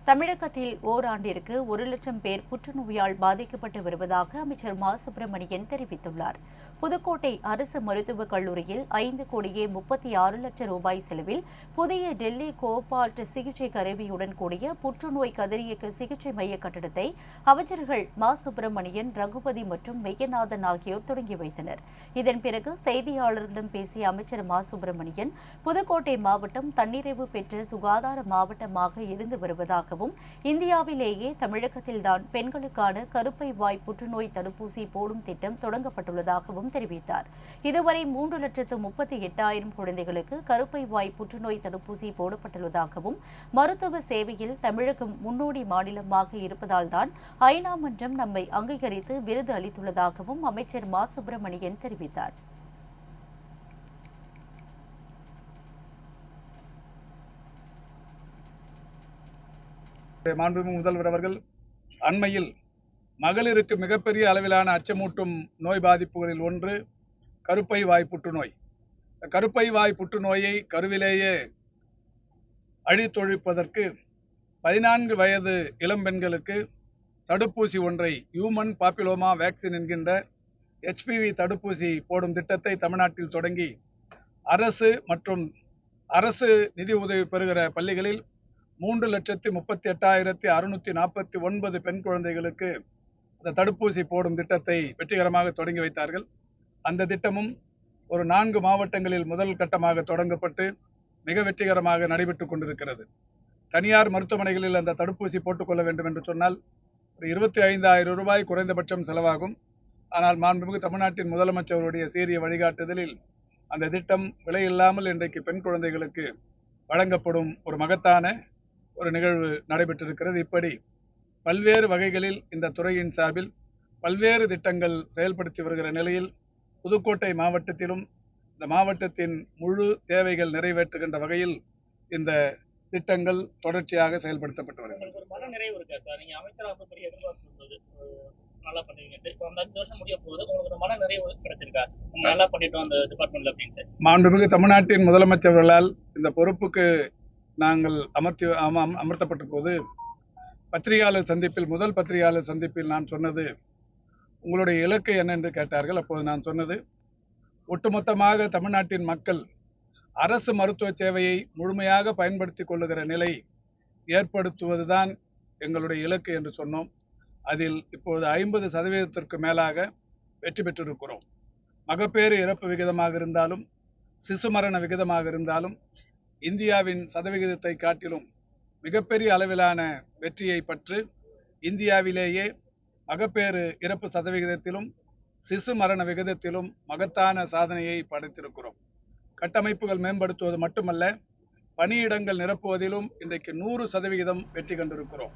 தமிழகத்தில் ஓராண்டிற்கு 1,00,000 பேர் புற்றுநோயால் பாதிக்கப்பட்டு வருவதாக அமைச்சர் மா சுப்பிரமணியன் தெரிவித்துள்ளார். புதுக்கோட்டை அரசு மருத்துவக் கல்லூரியில் 5,36,00,000 ரூபாய் செலவில் புதிய டெல்லி கோபால்ட் சிகிச்சை கருவியுடன் கூடிய புற்றுநோய் கதிரியக்க சிகிச்சை மைய கட்டடத்தை அமைச்சர்கள் மா சுப்பிரமணியன், ரகுபதி மற்றும் மெய்யநாதன் ஆகியோர் தொடங்கி வைத்தனர். இதன் பிறகு செய்தியாளர்களிடம் பேசிய அமைச்சர் மா சுப்பிரமணியன், புதுக்கோட்டை மாவட்டம் தன்னிறைவு பெற்ற சுகாதார மாவட்டமாக இருந்து வருவதாகவும், இந்தியாவிலேயே தமிழகத்தில்தான் பெண்களுக்கான கருப்பை வாய் புற்றுநோய் தடுப்பூசி போடும் திட்டம் தொடங்கப்பட்டுள்ளதாகவும் தெரிவித்தார். இதுவரை 3,38,000 குழந்தைகளுக்கு கருப்பை வாய் புற்றுநோய் தடுப்பூசி போடப்பட்டுள்ளதாகவும், மருத்துவ சேவையில் தமிழகம் முன்னோடி மாநிலமாக இருப்பதால்தான் ஐநா மன்றம் நம்மை அங்கீகரித்து விருது அளித்துள்ளதாகவும் அமைச்சர் மா சுப்பிரமணியன் தெரிவித்தார். மாண்புமிகு முதல்வர் அவர்கள் அண்மையில் மகளிருக்கு மிகப்பெரிய அளவிலான அச்சமூட்டும் நோய் பாதிப்புகளில் ஒன்று கருப்பை வாய் புற்றுநோய். கருப்பை வாய் புற்றுநோயை கருவிலேயே அழித்தொழிப்பதற்கு 14 வயது இளம்பெண்களுக்கு தடுப்பூசி ஒன்றை, ஹியூமன் பாப்பிலோமா வேக்சின் என்கின்ற HPV தடுப்பூசி போடும் திட்டத்தை தமிழ்நாட்டில் தொடங்கி அரசு மற்றும் அரசு நிதி உதவி பெறுகிற பள்ளிகளில் 3,38,649 பெண் குழந்தைகளுக்கு அந்த தடுப்பூசி போடும் திட்டத்தை வெற்றிகரமாக தொடங்கி வைத்தார்கள். அந்த திட்டமும் ஒரு 4 மாவட்டங்களில் முதல் கட்டமாக தொடங்கப்பட்டு மிக வெற்றிகரமாக நடைபெற்றுக் கொண்டிருக்கிறது. தனியார் மருத்துவமனைகளில் அந்த தடுப்பூசி போட்டுக்கொள்ள வேண்டும் என்று சொன்னால் ஒரு 25,000 ரூபாய் குறைந்தபட்சம் செலவாகும். ஆனால் மாண்புமிகு தமிழ்நாட்டின் முதலமைச்சருடைய சீரிய வழிகாட்டுதலில் அந்த திட்டம் விலையில்லாமல் இன்றைக்கு பெண் குழந்தைகளுக்கு வழங்கப்படும் ஒரு மகத்தான ஒரு நிகழ்வு நடைபெற்றிருக்கிறது. இப்படி பல்வேறு வகைகளில் இந்த துறையின் சார்பில் பல்வேறு திட்டங்கள் செயல்படுத்தி வருகிற நிலையில் புதுக்கோட்டை மாவட்டத்திலும் இந்த மாவட்டத்தின் முழு தேவைகள் நிறைவேற்றுகின்ற வகையில் இந்த திட்டங்கள் தொடர்ச்சியாக செயல்படுத்தப்பட்டு வருகிறது. மாண்புமிகு தமிழ்நாட்டின் முதலமைச்சர்களால் இந்த பொறுப்புக்கு நாங்கள் அமர்த்தப்பட்ட போது பத்திரிகையாளர் சந்திப்பில், முதல் பத்திரிகையாளர் சந்திப்பில் நான் சொன்னது, உங்களுடைய இலக்கு என்ன என்று கேட்டார்கள். அப்போது நான் சொன்னது, ஒட்டுமொத்தமாக தமிழ்நாட்டின் மக்கள் அரசு மருத்துவ சேவையை முழுமையாக பயன்படுத்திக் கொள்ளுகிற நிலை ஏற்படுத்துவதுதான் எங்களுடைய இலக்கு என்று சொன்னோம். அதில் இப்போது 50% மேலாக வெற்றி பெற்றிருக்கிறோம். மகப்பேறு இறப்பு விகிதமாக இருந்தாலும், சிசு மரண விகிதமாக இருந்தாலும் இந்தியாவின் சதவிகிதத்தை காட்டிலும் மிகப்பெரிய அளவிலான வெற்றியை பெற்று இந்தியாவிலேயே மகப்பேறு இறப்பு சதவிகிதத்திலும் சிசு மரண விகிதத்திலும் மகத்தான சாதனையை படைத்திருக்கிறோம். கட்டமைப்புகள் மேம்படுத்துவது மட்டுமல்ல, பணியிடங்கள் நிரப்புவதிலும் இன்றைக்கு 100% வெற்றி கண்டிருக்கிறோம்.